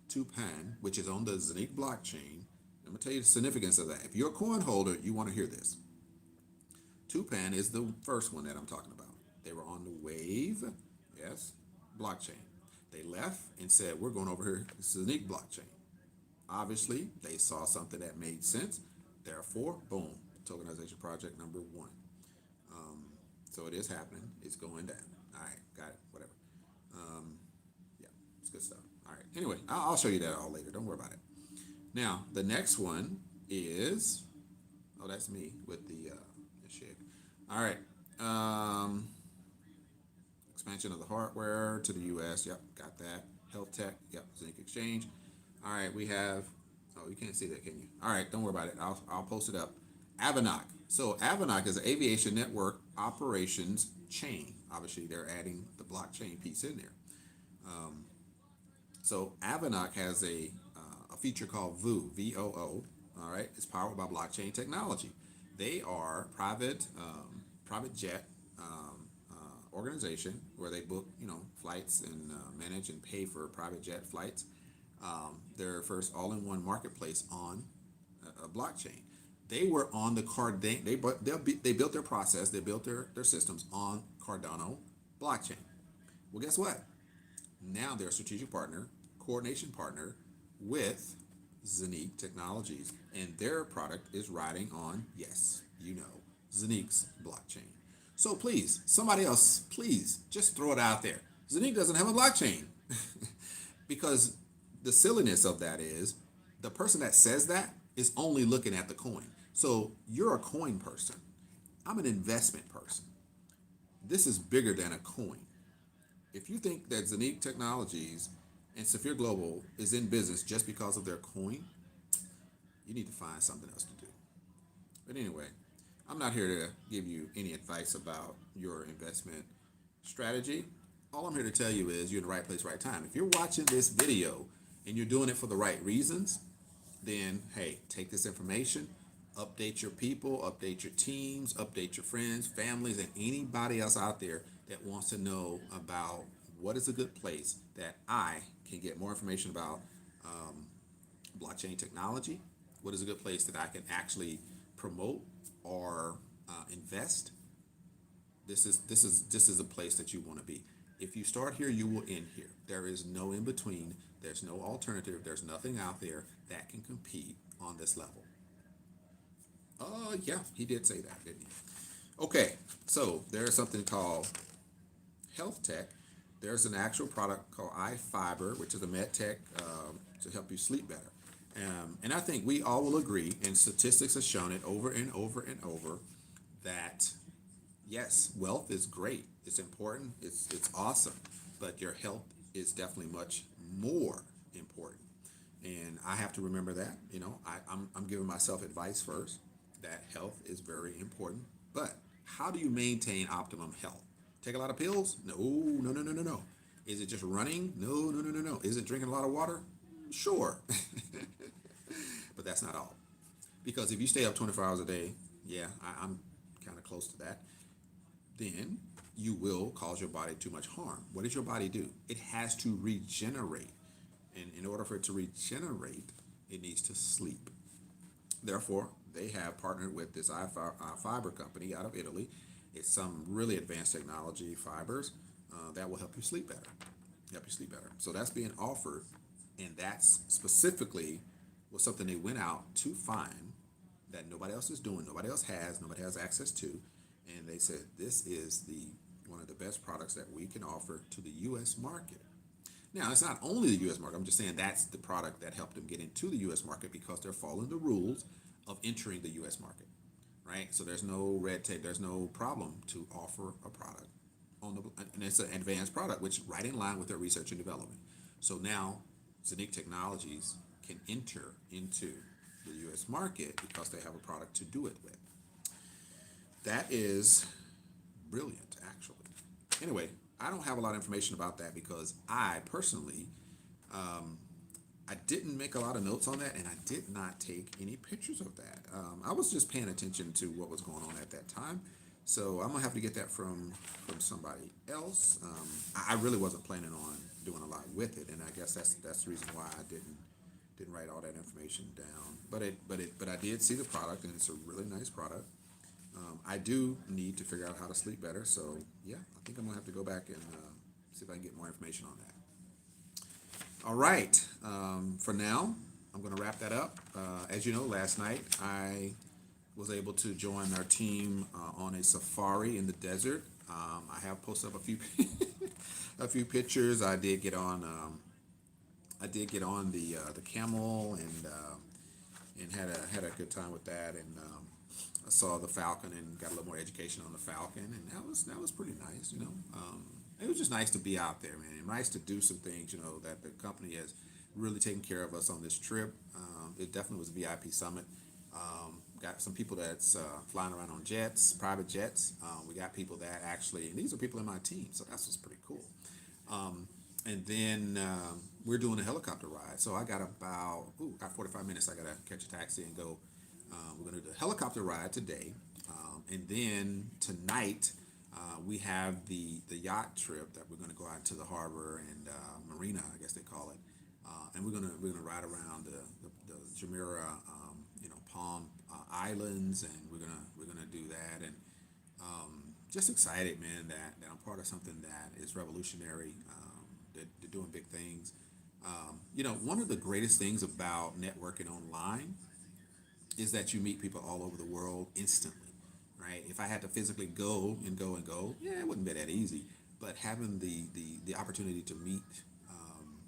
Tupan, which is on the Zenith blockchain, I'm gonna tell you the significance of that. If you're a coin holder, you want to hear this. Tupan is the first one that I'm talking about. They were on the Wave, yes, blockchain. They left and said, we're going over here, this is a unique blockchain. Obviously, they saw something that made sense. Therefore, boom, tokenization project number one. So it is happening. It's going down. All right, got it, whatever. Yeah, it's good stuff. All right, anyway, I'll show you that all later. Don't worry about it. Now, the next one is, oh, that's me with the shit. All right. Expansion of the hardware to the U.S. Yep, got that. Health tech. Yep, Zinc Exchange. All right, we have. Oh, you can't see that, can you? All right, don't worry about it. I'll post it up. Avanac. So Avanac is an aviation network operations chain. Obviously, they're adding the blockchain piece in there. So Avanac has a feature called VOO, VOO. All right, it's powered by blockchain technology. They are private jet organization where they book, flights and manage and pay for private jet flights. Their first all-in-one marketplace on a blockchain. They were on the Cardano. They built their process. They built their systems on Cardano blockchain. Well, guess what? Now they're a strategic partner, coordination partner with Zenith Technologies, and their product is riding on, yes, Zenith's blockchain. So please, somebody else, please just throw it out there. Zenith doesn't have a blockchain. Because the silliness of that is the person that says that is only looking at the coin. So you're a coin person. I'm an investment person. This is bigger than a coin. If you think that Zenith Technologies and Safir Global is in business just because of their coin, you need to find something else to do. But anyway, I'm not here to give you any advice about your investment strategy. All I'm here to tell you is you're in the right place, right time. If you're watching this video and you're doing it for the right reasons, then hey, take this information, update your people, update your teams, update your friends, families, and anybody else out there that wants to know about what is a good place that I can get more information about blockchain technology. What is a good place that I can actually promote or invest? This is a place that you want to be. If you start here, you will end here. There is no in between. There's no alternative. There's nothing out there that can compete on this level. Yeah, he did say that, didn't he? Okay, so there's something called health tech. There's an actual product called iFiber, which is a med tech to help you sleep better. And I think we all will agree, and statistics have shown it over and over and over, that yes, wealth is great. It's important. It's awesome, but your health is definitely much more important. And I have to remember that. I'm giving myself advice first that health is very important. But how do you maintain optimum health? Take a lot of pills? No, no, no, no, no, no. Is it just running? No, no, no, no, no. Is it drinking a lot of water? Sure. But that's not all. Because if you stay up 24 hours a day, yeah, I'm kind of close to that, then you will cause your body too much harm. What does your body do? It has to regenerate. And in order for it to regenerate, it needs to sleep. Therefore, they have partnered with this fiber company out of Italy. It's some really advanced technology fibers that will help you sleep better. Help you sleep better. So that's being offered, and that's specifically was something they went out to find that nobody else is doing, nobody has access to, and they said this is the one of the best products that we can offer to the U.S. market. Now, it's not only the U.S. market. I'm just saying that's the product that helped them get into the U.S. market because they're following the rules of entering the U.S. market, right? So there's no red tape. There's no problem to offer a product and it's an advanced product, which is right in line with their research and development. So now, Zenic Technologies can enter into the U.S. market because they have a product to do it with. That is brilliant, actually. Anyway, I don't have a lot of information about that because I personally, I didn't make a lot of notes on that, and I did not take any pictures of that. I was just paying attention to what was going on at that time, so I'm gonna have to get that from somebody else. I really wasn't planning on doing a lot with it, and I guess that's the reason why I didn't write all that information down. But I did see the product, and it's a really nice product. I do need to figure out how to sleep better, so yeah, I think I'm gonna have to go back and see if I can get more information on that. All right, for now, I'm gonna wrap that up. As you know, last night I was able to join our team on a safari in the desert. I have posted up a few a few pictures. I did get on the camel and had a good time with that, and I saw the falcon and got a little more education on the falcon, and that was pretty nice. It was just nice to be out there, man, and nice to do some things. That the company has really taken care of us on this trip. It definitely was a VIP summit. Got some people that's flying around on jets, private jets. We got people that actually, and these are people in my team, so that's just pretty cool. And then we're doing a helicopter ride. So I got got 45 minutes. I got to catch a taxi and go. We're going to do the helicopter ride today. And then tonight, we have the yacht trip that we're going to go out to the harbor and marina, I guess they call it. And we're gonna ride around the Jumeirah, Palm Islands, and we're gonna do that. And just excited, man, that I'm part of something that is revolutionary. They're doing big things. One of the greatest things about networking online is that you meet people all over the world instantly, right? If I had to physically go and go and go, yeah, it wouldn't be that easy. But having the opportunity to meet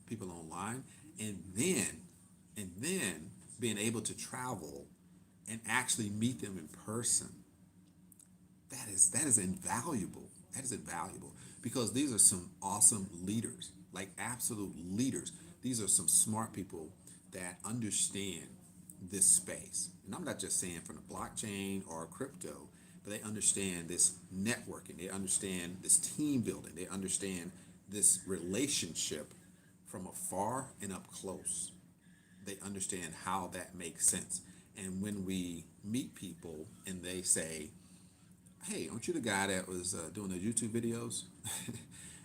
people online, and then being able to travel and actually meet them in person, that is invaluable. That is invaluable because these are some awesome leaders, like absolute leaders. These are some smart people that understand this space. And I'm not just saying from the blockchain or crypto, but they understand this networking. They understand this team building. They understand this relationship from afar and up close. They understand how that makes sense. And when we meet people and they say, hey, aren't you the guy that was doing the YouTube videos?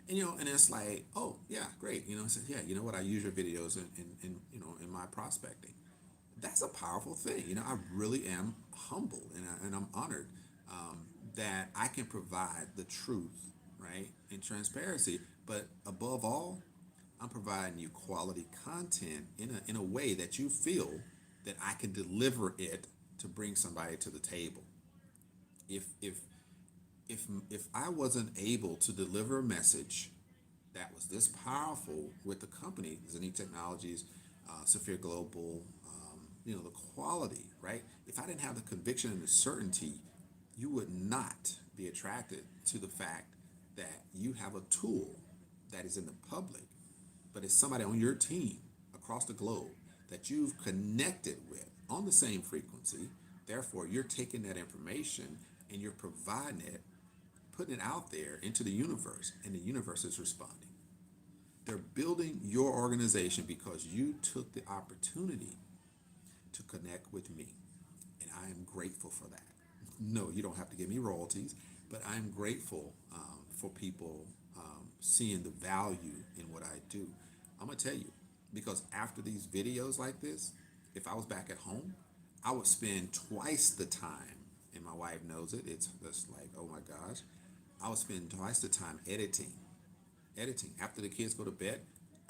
And it's like, oh yeah, great. I said, yeah, you know what? I use your videos in my prospecting. That's a powerful thing. I really am humbled and I'm honored that I can provide the truth, right, and transparency. But above all, I'm providing you quality content in a way that you feel that I can deliver it to bring somebody to the table. If if if I wasn't able to deliver a message that was this powerful with the company, Zenic Technologies, Safir Global, the quality, right? If I didn't have the conviction and the certainty, you would not be attracted to the fact that you have a tool that is in the public, but it's somebody on your team across the globe that you've connected with on the same frequency. Therefore, you're taking that information and you're providing it, putting it out there into the universe, and the universe is responding. They're building your organization because you took the opportunity to connect with me. And I am grateful for that. No, you don't have to give me royalties, but I'm grateful for people seeing the value in what I do. I'm going to tell you, because after these videos like this, if I was back at home, I would spend twice the time, and my wife knows it. It's just like, oh my gosh, I would spend twice the time editing. After the kids go to bed,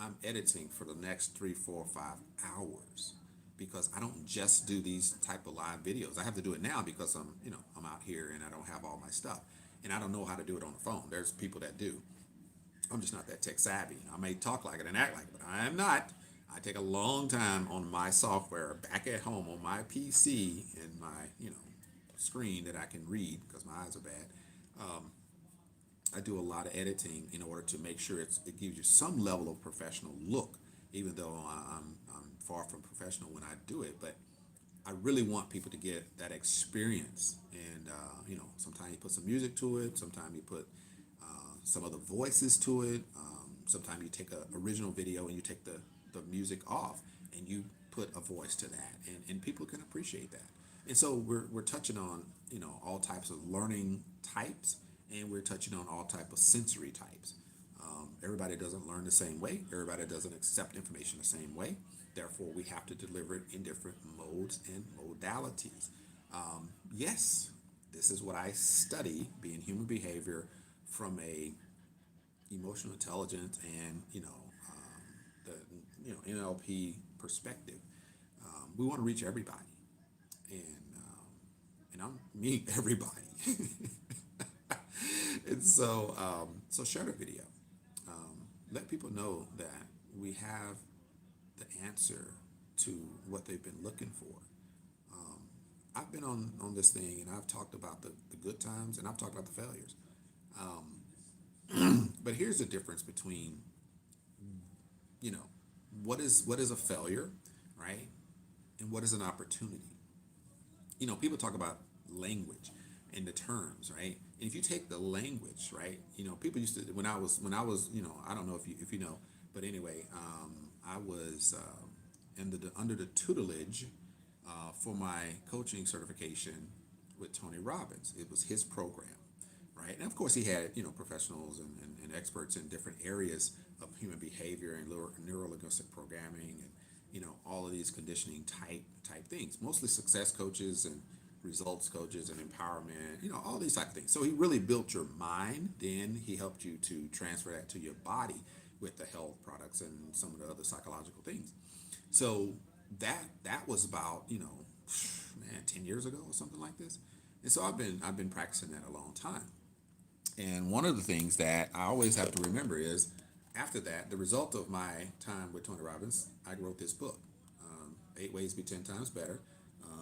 I'm editing for the next 3, 4, 5 hours because I don't just do these type of live videos. I have to do it now because I'm out here and I don't have all my stuff, and I don't know how to do it on the phone. There's people that do. I'm just not that tech savvy. I may talk like it and act like it, but I am not. I take a long time on my software back at home on my PC and my screen that I can read because my eyes are bad. I do a lot of editing in order to make sure it gives you some level of professional look, even though I'm far from professional when I do it. But I really want people to get that experience. And, sometimes you put some music to it. Sometimes you put some other voices to it. Sometimes you take an original video and you take the music off and you put a voice to that. And people can appreciate that. And so we're touching on, all types of learning types, and we're touching on all type of sensory types. Everybody doesn't learn the same way. Everybody doesn't accept information the same way. Therefore, we have to deliver it in different modes and modalities. Yes, this is what I study, being human behavior from a emotional intelligence and the NLP perspective. We want to reach everybody, and I'm me everybody. And so share the video. Let people know that we have the answer to what they've been looking for. I've been on this thing and I've talked about the good times and I've talked about the failures. But here's the difference between, what is a failure, right? And what is an opportunity? People talk about language and the terms, right? And if you take the language, right, people used to when I was, I don't know if you know, but anyway, I was under the tutelage for my coaching certification with Tony Robbins. It was his program, right? And of course, he had professionals and experts in different areas of human behavior and neuro-linguistic programming and all of these conditioning type things. Mostly success coaches and results coaches and empowerment, all these type of things. So he really built your mind. Then he helped you to transfer that to your body with the health products and some of the other psychological things. So that was about 10 years ago or something like this. And so I've been practicing that a long time. And one of the things that I always have to remember is after that, the result of my time with Tony Robbins, I wrote this book, 8 Ways to Be 10 Times Better.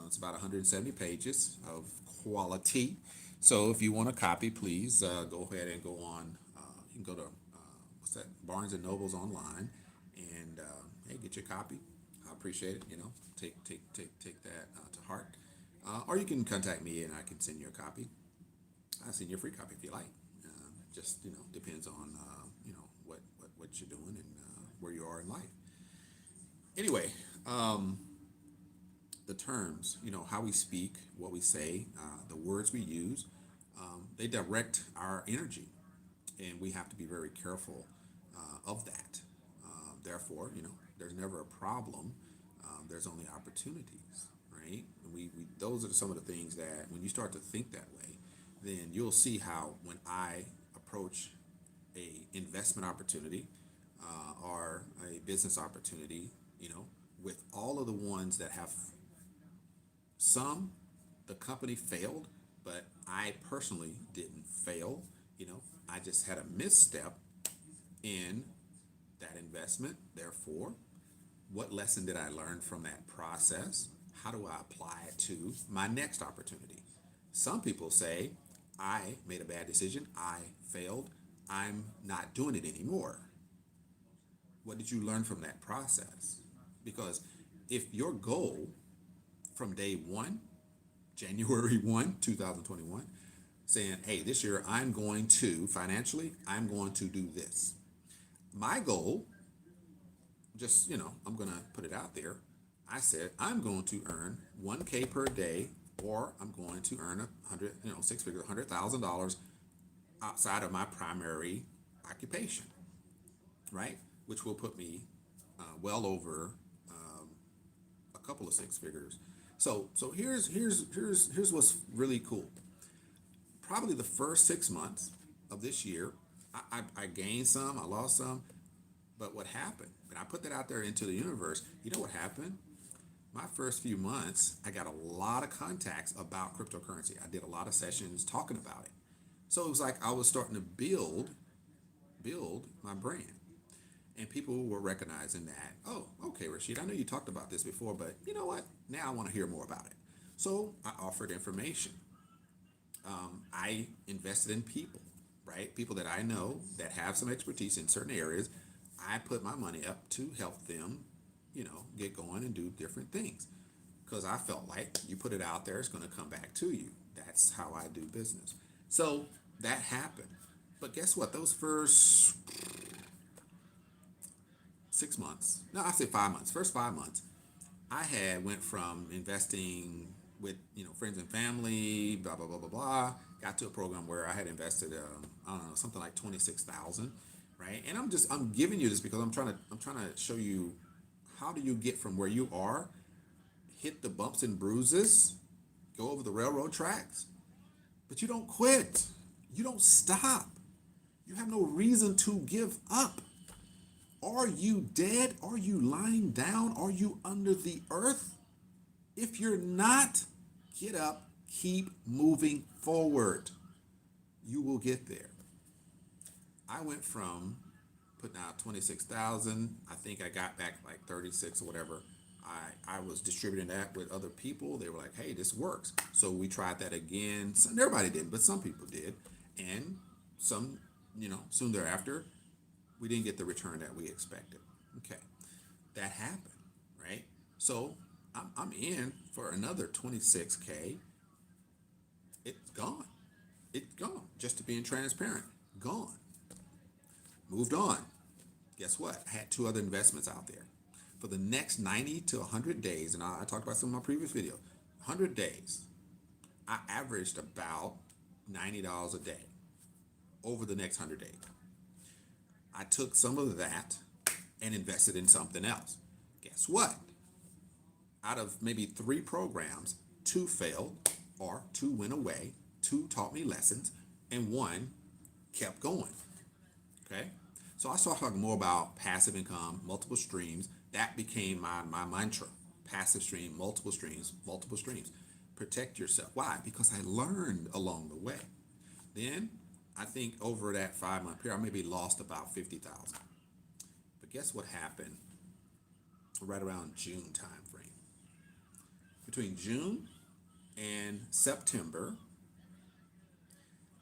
It's about 170 pages of quality. So if you want a copy, please go ahead and go on. You can go to Barnes and Nobles online, and hey, get your copy. I appreciate it. Take that to heart. Or you can contact me and I can send you a copy. I'll send you a free copy if you like. Just depends on what you're doing and where you are in life. Anyway, the terms, how we speak, what we say, the words we use, they direct our energy, and we have to be very careful of that. Therefore, there's never a problem. There's only opportunities, right? And we those are some of the things that when you start to think that way, then you'll see how when I approach a investment opportunity or a business opportunity, with all of the ones that have the company failed, but I personally didn't fail. I just had a misstep in that investment. Therefore, What lesson did I learn from that process? How do I apply it to my next opportunity? Some people say, I made a bad decision, I failed, I'm not doing it anymore. What did you learn from that process? Because if your goal from day one, January 1, 2021, saying, hey, this year I'm going to, financially, I'm going to do this. My goal, just, I'm going to put it out there. I said, I'm going to earn 1K per day, or I'm going to earn 100, six figures, $100,000 outside of my primary occupation, right? Which will put me well over a couple of six figures. So here's what's really cool. Probably the first 6 months of this year, I gained some, I lost some, but what happened? When I put that out there into the universe, you know what happened? My first few months, I got a lot of contacts about cryptocurrency. I did a lot of sessions talking about it. So it was like I was starting to build my brand. And people were recognizing that, oh, okay, Rashid, I know you talked about this before, but you know what? Now I want to hear more about it. So I offered information. I invested in people, right? People that I know that have some expertise in certain areas. I put my money up to help them, get going and do different things. Because I felt like you put it out there, it's going to come back to you. That's how I do business. So that happened. But guess what? Those first 6 months, no, I say 5 months, first 5 months, I had went from investing with friends and family, blah blah blah blah blah. Got to a program where I had invested, I don't know, something like 26,000, right? And I'm giving you this because I'm trying to show you how do you get from where you are, hit the bumps and bruises, go over the railroad tracks, but you don't quit, you don't stop, you have no reason to give up. Are you dead? Are you lying down? Are you under the earth? If you're not, get up, keep moving forward. You will get there. I went from putting out 26,000, I think I got back like 36 or whatever. I was distributing that with other people. They were like, hey, this works. So we tried that again. Everybody didn't, but some people did. And some, soon thereafter, we didn't get the return that we expected. Okay, that happened, right? So I'm in for another 26K. It's gone. It's gone. Just to being transparent, gone. Moved on. Guess what? I had two other investments out there. For the next 90 to 100 days, and I talked about some of my previous videos, 100 days, I averaged about $90 a day over the next 100 days. I took some of that and invested in something else. Guess what? Out of maybe 3 programs, 2 failed, or 2 went away, 2 taught me lessons, and 1 kept going. Okay? So I started talking more about passive income, multiple streams. That became my mantra. Passive stream, multiple streams, multiple streams. Protect yourself. Why? Because I learned along the way. Then I think over that 5-month period, I maybe lost about 50,000. But guess what happened right around June time frame? Between June and September,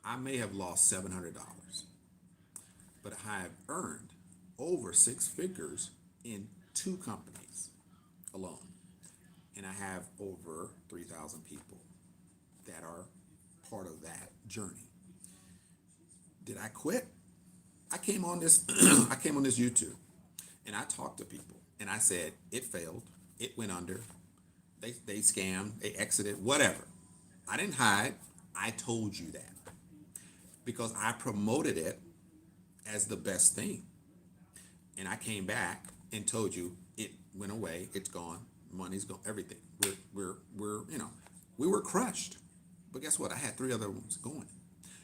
I may have lost $700, but I have earned over 6 figures in 2 companies alone. And I have over 3,000 people that are part of that journey. Did I quit? I came on this I came on this YouTube and I talked to people and I said it failed, it went under, they scammed, they exited, whatever. I didn't hide. I told you that because I promoted it as the best thing. And I came back and told you it went away, it's gone, money's gone, everything. We're we were crushed. But guess what? I had 3 other ones going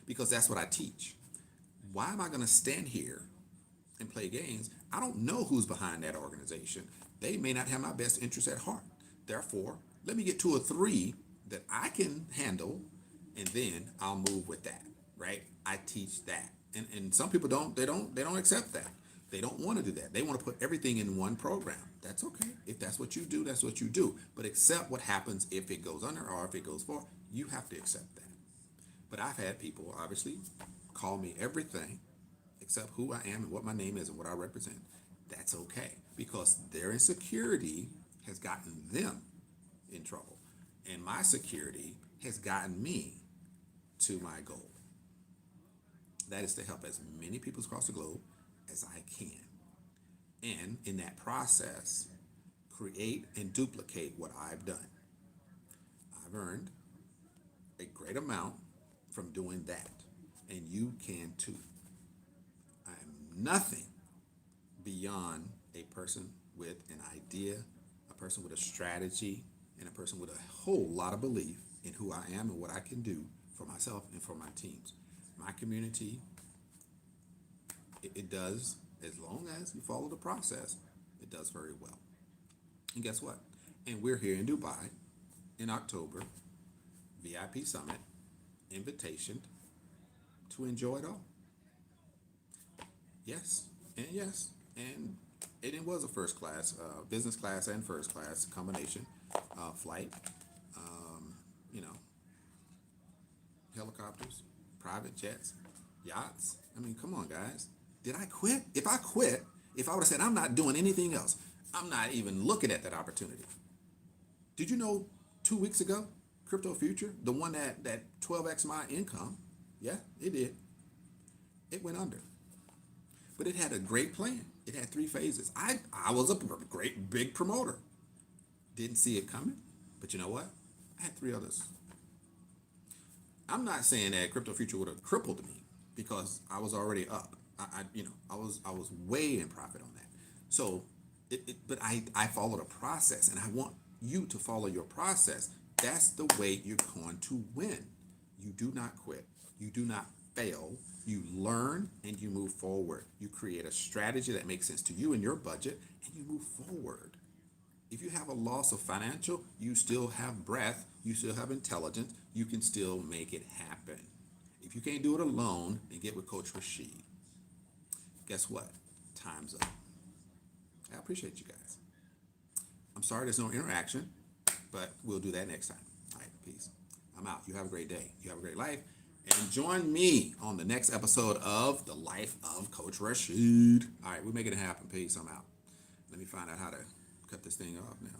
because that's what I teach. Why am I going to stand here and play games? I don't know who's behind that organization. They may not have my best interest at heart. Therefore, let me get 2 or 3 that I can handle, and then I'll move with that, right? I teach that. And some people don't accept that. They don't want to do that. They want to put everything in one program. That's okay. If that's what you do, that's what you do. But accept what happens if it goes under or if it goes forward. You have to accept that. But I've had people obviously call me everything except who I am and what my name is and what I represent. That's okay because their insecurity has gotten them in trouble. And my security has gotten me to my goal. That is to help as many people across the globe as I can. And in that process, create and duplicate what I've done. I've earned a great amount from doing that. And you can too. I am nothing beyond a person with an idea, a person with a strategy, and a person with a whole lot of belief in who I am and what I can do for myself and for my teams. My community, it does, as long as you follow the process, it does very well. And guess what? And we're here in Dubai in October, VIP Summit, invitation to enjoy it all. Yes, and it was a first class, business class and first class combination flight. You know, helicopters, private jets, yachts. I mean, come on, guys. Did I quit? If I quit, if I would have said I'm not doing anything else, I'm not even looking at that opportunity. Did you know 2 weeks ago, Crypto Future, the one that 12x my income, yeah, it did. It went under. But it had a great plan. It had 3 phases. I was a great big promoter. Didn't see it coming. But you know what? I had 3 others. I'm not saying that Crypto Future would have crippled me because I was already up. I was way in profit on that. So, but I followed a process, and I want you to follow your process. That's the way you're going to win. You do not quit. You do not fail. You learn and you move forward. You create a strategy that makes sense to you and your budget, and you move forward. If you have a loss of financial, you still have breath, you still have intelligence, you can still make it happen. If you can't do it alone, then get with Coach Rashid. Guess what? Time's up. I appreciate you guys. I'm sorry there's no interaction, but we'll do that next time. All right, peace. I'm out. You have a great day. You have a great life. And join me on the next episode of The Life of Coach Rashid. All right, we're making it happen. Peace. I'm out. Let me find out how to cut this thing off now.